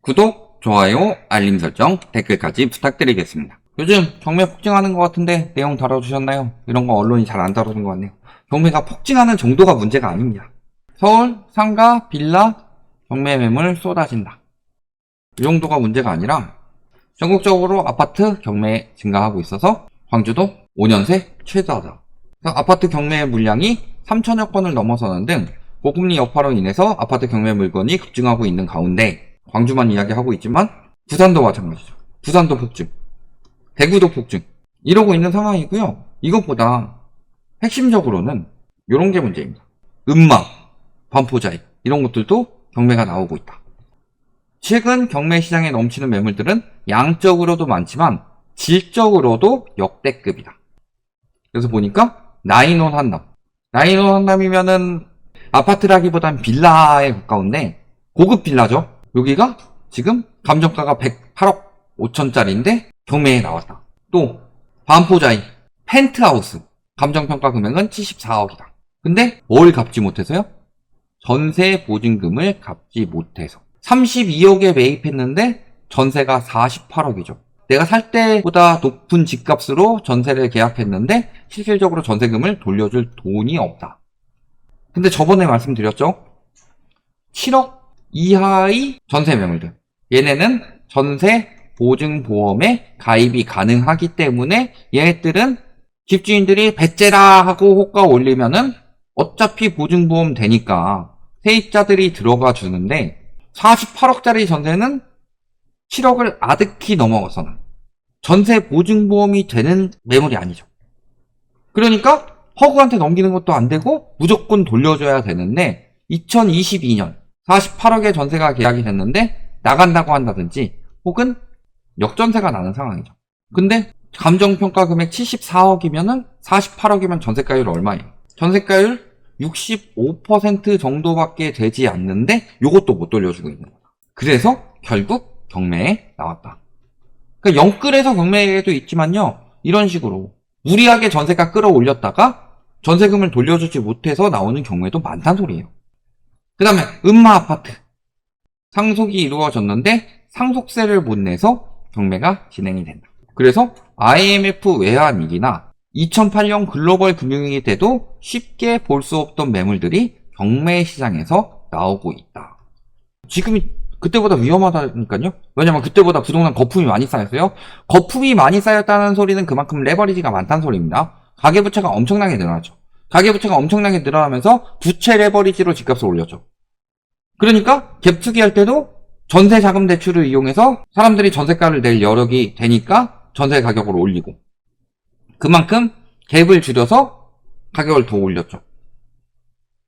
구독, 좋아요, 알림 설정, 댓글까지 부탁드리겠습니다. 요즘 경매 폭증하는 것 같은데 내용 다뤄주셨나요? 이런 거 언론이 잘 안 다루는 것 같네요. 경매가 폭증하는 정도가 문제가 아닙니다. 서울, 상가, 빌라, 경매 매물 쏟아진다. 이 정도가 문제가 아니라 전국적으로 아파트 경매 증가하고 있어서 광주도 5년 새 최다다. 아파트 경매 물량이 3천여 건을 넘어서는 등 고금리 여파로 인해서 아파트 경매 물건이 급증하고 있는 가운데 광주만 이야기하고 있지만 부산도 마찬가지죠. 부산도 폭증, 대구도 폭증 이러고 있는 상황이고요. 이것보다 핵심적으로는 이런 게 문제입니다. 음마, 반포자익 이런 것들도 경매가 나오고 있다. 최근 경매 시장에 넘치는 매물들은 양적으로도 많지만 질적으로도 역대급이다. 그래서 보니까 나인원 한남. 나인원 한남이면은 아파트라기보단 빌라에 가까운데 고급 빌라죠. 여기가 지금 감정가가 108억 5천짜리인데 경매에 나왔다. 또 반포자이 펜트하우스 감정평가 금액은 74억이다. 근데 뭘 갚지 못해서요? 전세 보증금을 갚지 못해서 32억에 매입했는데 전세가 48억이죠. 내가 살 때보다 높은 집값으로 전세를 계약했는데 실질적으로 전세금을 돌려줄 돈이 없다. 근데 저번에 말씀드렸죠? 7억 이하의 전세 매물들. 얘네는 전세 보증보험에 가입이 가능하기 때문에 얘네들은 집주인들이 배째라 하고 호가 올리면은 어차피 보증보험 되니까 세입자들이 들어가 주는데 48억짜리 전세는 7억을 아득히 넘어가서는 전세 보증보험이 되는 매물이 아니죠. 그러니까 허구한테 넘기는 것도 안 되고 무조건 돌려줘야 되는데 2022년 48억의 전세가 계약이 됐는데 나간다고 한다든지 혹은 역전세가 나는 상황이죠. 근데 감정평가 금액 74억이면은 48억이면 전세가율 얼마예요? 전세가율 65% 정도밖에 되지 않는데 이것도 못 돌려주고 있는 거다. 그래서 결국 경매에 나왔다. 그러니까 영끌에서 경매에도 있지만요. 이런 식으로 무리하게 전세가 끌어올렸다가 전세금을 돌려주지 못해서 나오는 경우에도 많다는 소리예요. 그 다음에 음마 아파트 상속이 이루어졌는데 상속세를 못 내서 경매가 진행이 된다. 그래서 IMF 외환위기나 2008년 글로벌 금융위기 때도 쉽게 볼 수 없던 매물들이 경매 시장에서 나오고 있다. 지금이 그때보다 위험하다니까요. 왜냐면 그때보다 부동산 거품이 많이 쌓였어요. 거품이 많이 쌓였다는 소리는 그만큼 레버리지가 많다는 소리입니다. 가계부채가 엄청나게 늘어났죠. 가계부채가 엄청나게 늘어나면서 부채 레버리지로 집값을 올렸죠. 그러니까 갭투기 할 때도 전세 자금 대출을 이용해서 사람들이 전세가를 낼 여력이 되니까 전세 가격을 올리고 그만큼 갭을 줄여서 가격을 더 올렸죠.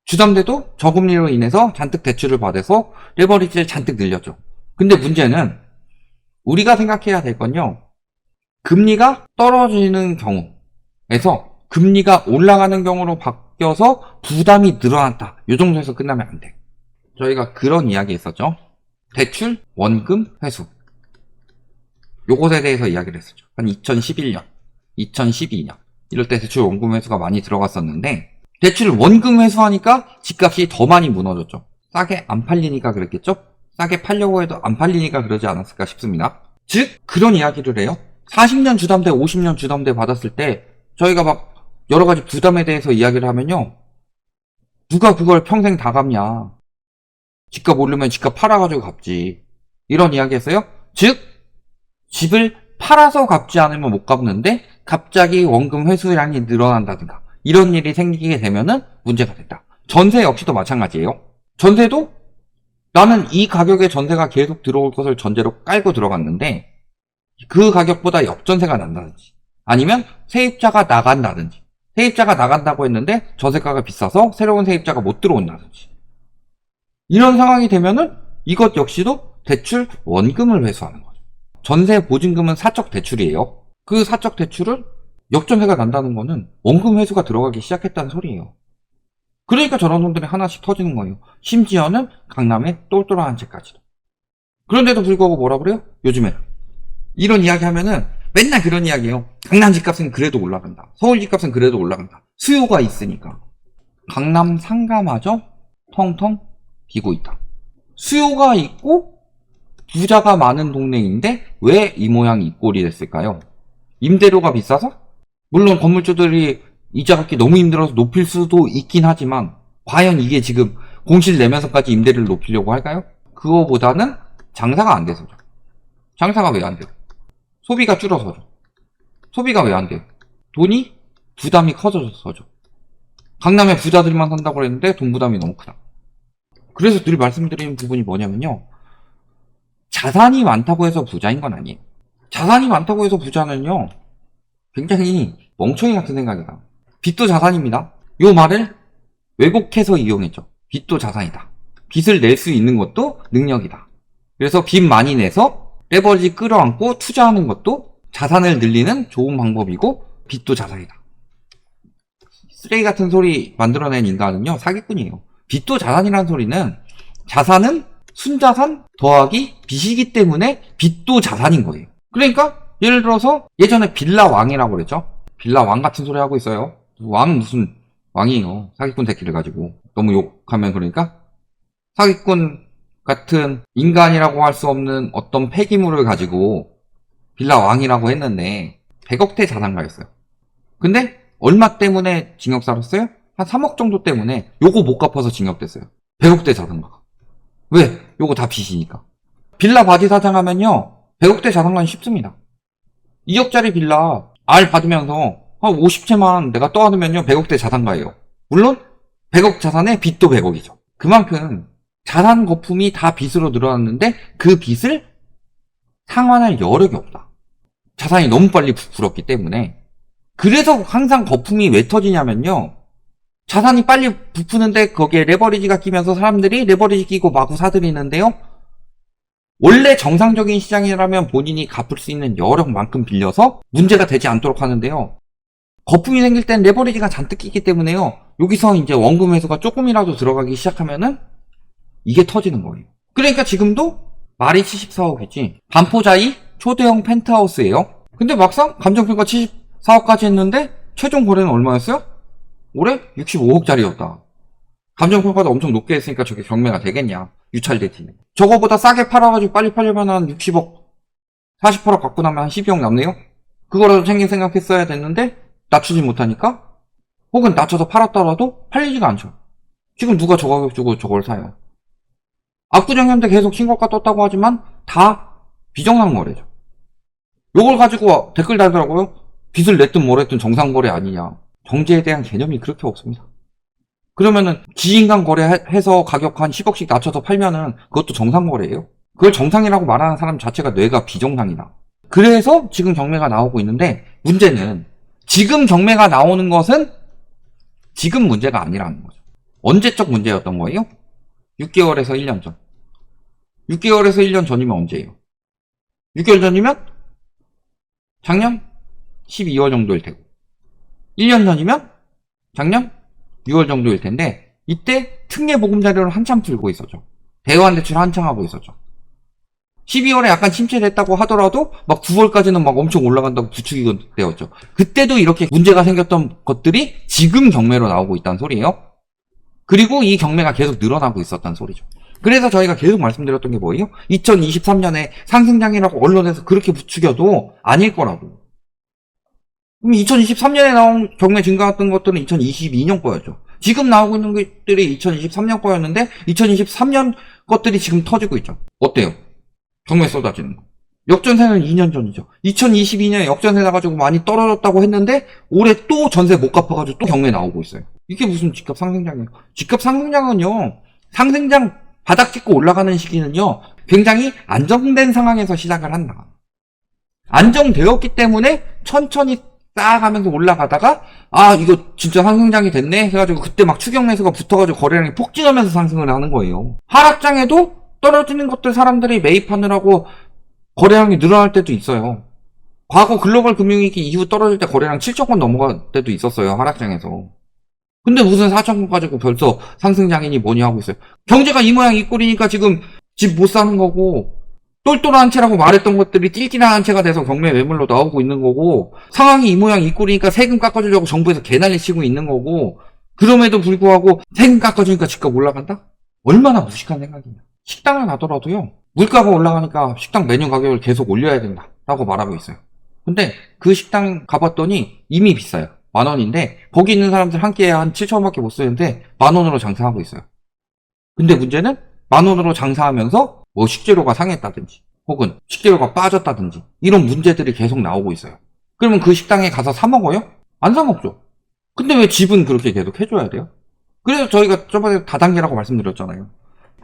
주담대도 저금리로 인해서 잔뜩 대출을 받아서 레버리지를 잔뜩 늘렸죠. 근데 문제는 우리가 생각해야 될 건요. 금리가 떨어지는 경우에서 금리가 올라가는 경우로 바뀌어서 부담이 늘어났다. 이 정도에서 끝나면 안 돼. 저희가 그런 이야기 했었죠. 대출, 원금, 회수. 요것에 대해서 이야기를 했었죠. 한 2011년, 2012년. 이럴 때 대출, 원금, 회수가 많이 들어갔었는데 대출, 원금 회수하니까 집값이 더 많이 무너졌죠. 싸게 안 팔리니까 그랬겠죠? 싸게 팔려고 해도 안 팔리니까 그러지 않았을까 싶습니다. 즉, 그런 이야기를 해요. 40년 주담대, 50년 주담대 받았을 때 저희가 막 여러 가지 부담에 대해서 이야기를 하면요. 누가 그걸 평생 다 갚냐. 집값 오르면 집값 팔아가지고 갚지. 이런 이야기 했어요. 즉, 집을 팔아서 갚지 않으면 못 갚는데 갑자기 원금 회수량이 늘어난다든가 이런 일이 생기게 되면은 문제가 된다. 전세 역시도 마찬가지예요. 전세도 나는 이 가격에 전세가 계속 들어올 것을 전제로 깔고 들어갔는데 그 가격보다 역전세가 난다든지 아니면 세입자가 나간다든지 세입자가 나간다고 했는데 전세가가 비싸서 새로운 세입자가 못 들어온다든지 이런 상황이 되면은 이것 역시도 대출 원금을 회수하는 거죠. 전세 보증금은 사적 대출이에요. 그 사적 대출을 역전세가 난다는 거는 원금 회수가 들어가기 시작했다는 소리예요. 그러니까 저런 돈들이 하나씩 터지는 거예요. 심지어는 강남의 똘똘한 채까지도. 그런데도 불구하고 뭐라 그래요? 요즘에 이런 이야기 하면은 맨날 그런 이야기예요. 강남 집값은 그래도 올라간다. 서울 집값은 그래도 올라간다. 수요가 있으니까. 강남 상가마저 텅텅 비고 있다. 수요가 있고 부자가 많은 동네인데 왜 이 모양 이 꼴이 됐을까요? 임대료가 비싸서? 물론 건물주들이 이자 갚기 너무 힘들어서 높일 수도 있긴 하지만 과연 이게 지금 공실 내면서까지 임대료를 높이려고 할까요? 그거보다는 장사가 안 돼서죠. 장사가 왜 안 돼요? 소비가 줄어서죠. 소비가 왜 안 돼요? 돈이 부담이 커져서죠. 강남에 부자들만 산다고 그랬는데 돈 부담이 너무 크다. 그래서 늘 말씀드리는 부분이 뭐냐면요. 자산이 많다고 해서 부자인 건 아니에요. 자산이 많다고 해서 부자는요. 굉장히 멍청이 같은 생각이다. 빚도 자산입니다. 요 말을 왜곡해서 이용했죠. 빚도 자산이다. 빚을 낼 수 있는 것도 능력이다. 그래서 빚 많이 내서 레버리지 끌어안고 투자하는 것도 자산을 늘리는 좋은 방법이고 빚도 자산이다. 쓰레기 같은 소리 만들어낸 인간은요 사기꾼이에요. 빚도 자산이라는 소리는 자산은 순자산 더하기 빚이기 때문에 빚도 자산인 거예요. 그러니까 예를 들어서 예전에 빌라 왕이라고 그랬죠. 빌라 왕 같은 소리 하고 있어요. 왕 무슨 왕이에요. 사기꾼 새끼를 가지고 너무 욕하면 그러니까 사기꾼 같은 인간이라고 할 수 없는 어떤 폐기물을 가지고 빌라 왕이라고 했는데 100억대 자산가였어요. 근데 얼마 때문에 징역 살았어요? 한 3억 정도 때문에 요거 못 갚아서 징역됐어요. 100억대 자산가가. 왜? 요거 다 빚이니까. 빌라 바지 사장하면요 100억대 자산가는 쉽습니다. 2억짜리 빌라 알 받으면서 한 50채만 내가 떠안으면요 100억대 자산가예요. 물론 100억 자산에 빚도 100억이죠. 그만큼 자산 거품이 다 빚으로 늘어났는데 그 빚을 상환할 여력이 없다. 자산이 너무 빨리 부풀었기 때문에. 그래서 항상 거품이 왜 터지냐면요. 자산이 빨리 부푸는데 거기에 레버리지가 끼면서 사람들이 레버리지 끼고 마구 사들이는데요. 원래 정상적인 시장이라면 본인이 갚을 수 있는 여력만큼 빌려서 문제가 되지 않도록 하는데요. 거품이 생길 땐 레버리지가 잔뜩 끼기 때문에요. 여기서 이제 원금 회수가 조금이라도 들어가기 시작하면은 이게 터지는 거예요. 그러니까 지금도 말이 74억이지 반포자이 초대형 펜트하우스예요. 근데 막상 감정평가 74억까지 했는데 최종 거래는 얼마였어요? 올해 65억짜리였다. 감정평가도 엄청 높게 했으니까 저게 경매가 되겠냐. 유찰대지는. 저거보다 싸게 팔아가지고 빨리 팔려면 한 60억, 48억 갖고 나면 한 12억 남네요? 그거라도 챙길 생각했어야 됐는데 낮추지 못하니까 혹은 낮춰서 팔았더라도 팔리지가 않죠. 지금 누가 저 가격 주고 저걸 사요? 압구정현대 계속 신고가 떴다고 하지만 다 비정상 거래죠. 요걸 가지고 댓글 달더라고요. 빚을 냈든 뭐랬든 정상 거래 아니냐. 정제에 대한 개념이 그렇게 없습니다. 그러면은 지인간 거래해서 가격 한 10억씩 낮춰서 팔면은 그것도 정상 거래예요. 그걸 정상이라고 말하는 사람 자체가 뇌가 비정상이다. 그래서 지금 경매가 나오고 있는데 문제는 지금 경매가 나오는 것은 지금 문제가 아니라는 거죠. 언제적 문제였던 거예요? 6개월에서 1년 전. 6개월에서 1년 전이면 언제예요? 6개월 전이면 작년 12월 정도일 테고 1년 전이면 작년 6월 정도일 텐데 이때 특례 보금자리를 한참 들고 있었죠. 대환 대출 한창 하고 있었죠. 12월에 약간 침체됐다고 하더라도 막 9월까지는 막 엄청 올라간다고 부추기고 되었죠. 그때도 이렇게 문제가 생겼던 것들이 지금 경매로 나오고 있다는 소리예요. 그리고 이 경매가 계속 늘어나고 있었다는 소리죠. 그래서 저희가 계속 말씀드렸던 게 뭐예요? 2023년에 상승장이라고 언론에서 그렇게 부추겨도 아닐 거라고. 그럼 2023년에 나온 경매 증가했던 것들은 2022년 거였죠. 지금 나오고 있는 것들이 2023년 거였는데 2023년 것들이 지금 터지고 있죠. 어때요? 경매 쏟아지는 거. 역전세는 2년 전이죠. 2022년에 역전세 나가지고 많이 떨어졌다고 했는데 올해 또 전세 못 갚아가지고 또 경매 나오고 있어요. 이게 무슨 집값 상승장이에요. 집값 상승장은요. 상승장 바닥 찍고 올라가는 시기는요. 굉장히 안정된 상황에서 시작을 한다. 안정되었기 때문에 천천히 쌓아가면서 올라가다가 아 이거 진짜 상승장이 됐네 해가지고 그때 막 추격 매수가 붙어가지고 거래량이 폭증하면서 상승을 하는 거예요. 하락장에도 떨어지는 것들 사람들이 매입하느라고 거래량이 늘어날 때도 있어요. 과거 글로벌 금융위기 이후 떨어질 때 거래량 7조 건 넘어갈 때도 있었어요. 하락장에서. 근데 무슨 4천 건 가지고 벌써 상승장이니 뭐니 하고 있어요. 경제가 이 모양 이 꼴이니까 지금 집 못 사는 거고 똘똘한 채라고 말했던 것들이 띨띨한 채가 돼서 경매 매물로 나오고 있는 거고 상황이 이 모양 이 꼴이니까 세금 깎아주려고 정부에서 개난리 치고 있는 거고 그럼에도 불구하고 세금 깎아주니까 집값 올라간다? 얼마나 무식한 생각이냐. 식당을 가더라도요, 물가가 올라가니까 식당 메뉴 가격을 계속 올려야 된다라고 말하고 있어요. 근데 그 식당 가봤더니 이미 비싸요. 10,000원인데 거기 있는 사람들 한 끼에 한 7,000원밖에 못 쓰는데 10,000원으로 장사하고 있어요. 근데 문제는 10,000원으로 장사하면서 뭐 식재료가 상했다든지 혹은 식재료가 빠졌다든지 이런 문제들이 계속 나오고 있어요. 그러면 그 식당에 가서 사 먹어요? 안 사 먹죠. 근데 왜 집은 그렇게 계속 해줘야 돼요? 그래서 저희가 저번에 다단계라고 말씀드렸잖아요.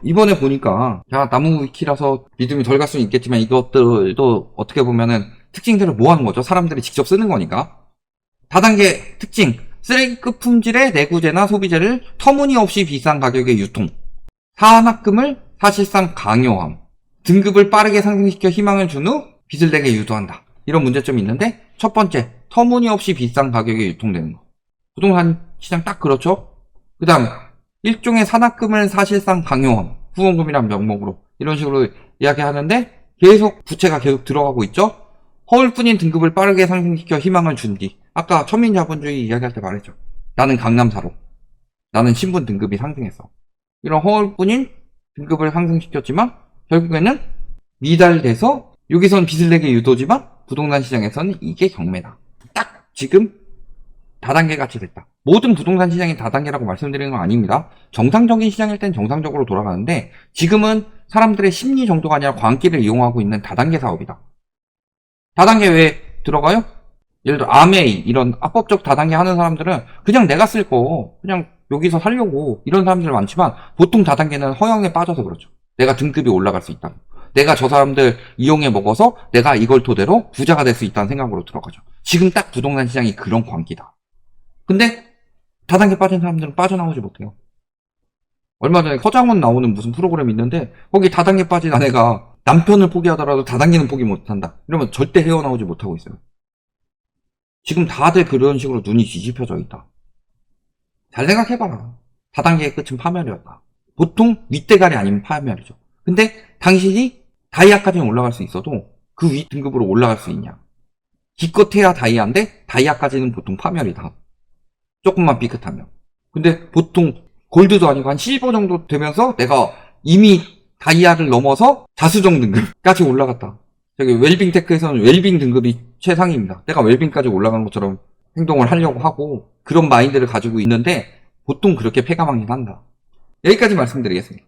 이번에 보니까 야, 나무 위키라서 믿음이 덜 갈 수는 있겠지만 이것들도 어떻게 보면은 특징들을 모아놓은 거죠. 사람들이 직접 쓰는 거니까. 다단계 특징, 쓰레기급 품질의 내구재나 소비재를 터무니없이 비싼 가격에 유통, 산학금을 사실상 강요함, 등급을 빠르게 상승시켜 희망을 준 후 빚을 내게 유도한다. 이런 문제점이 있는데, 첫 번째, 터무니없이 비싼 가격에 유통되는 거. 부동산 시장 딱 그렇죠? 그 다음, 일종의 산학금을 사실상 강요함, 후원금이란 명목으로 이런 식으로 이야기하는데 계속 부채가 계속 들어가고 있죠? 허울뿐인 등급을 빠르게 상승시켜 희망을 준 뒤, 아까 천민자본주의 이야기할 때 말했죠. 나는 강남사로, 나는 신분 등급이 상승했어. 이런 허울뿐인 등급을 상승시켰지만 결국에는 미달돼서 여기선 빚을 내게 유도지만 부동산 시장에서는 이게 경매다. 딱 지금 다단계 같이 됐다. 모든 부동산 시장이 다단계라고 말씀드리는 건 아닙니다. 정상적인 시장일 땐 정상적으로 돌아가는데 지금은 사람들의 심리 정도가 아니라 광기를 이용하고 있는 다단계 사업이다. 다단계 왜 들어가요? 예를 들어 아메이 이런 합법적 다단계 하는 사람들은 그냥 내가 쓸 거 그냥 여기서 살려고 이런 사람들 많지만 보통 다단계는 허용에 빠져서 그렇죠. 내가 등급이 올라갈 수 있다. 내가 저 사람들 이용해 먹어서 내가 이걸 토대로 부자가 될 수 있다는 생각으로 들어가죠. 지금 딱 부동산 시장이 그런 광기다. 근데 다단계 빠진 사람들은 빠져나오지 못해요. 얼마 전에 서장훈 나오는 무슨 프로그램이 있는데 거기 다단계 빠진 아내가 남편을 포기하더라도 다단계는 포기 못한다. 이러면 절대 헤어나오지 못하고 있어요. 지금 다들 그런 식으로 눈이 뒤집혀져 있다. 잘 생각해봐라. 다단계의 끝은 파멸이었다. 보통 윗대가리 아니면 파멸이죠. 근데 당신이 다이아까지는 올라갈 수 있어도 그 윗 등급으로 올라갈 수 있냐. 기껏해야 다이아인데 다이아까지는 보통 파멸이다. 조금만 삐끗하면. 근데 보통 골드도 아니고 한 실버 정도 되면서 내가 이미 다이아를 넘어서 자수정 등급까지 올라갔다. 저기 웰빙 테크에서는 웰빙 등급이 최상입니다. 내가 웰빙까지 올라간 것처럼 행동을 하려고 하고 그런 마인드를 가지고 있는데 보통 그렇게 패가망신한다. 여기까지 말씀드리겠습니다.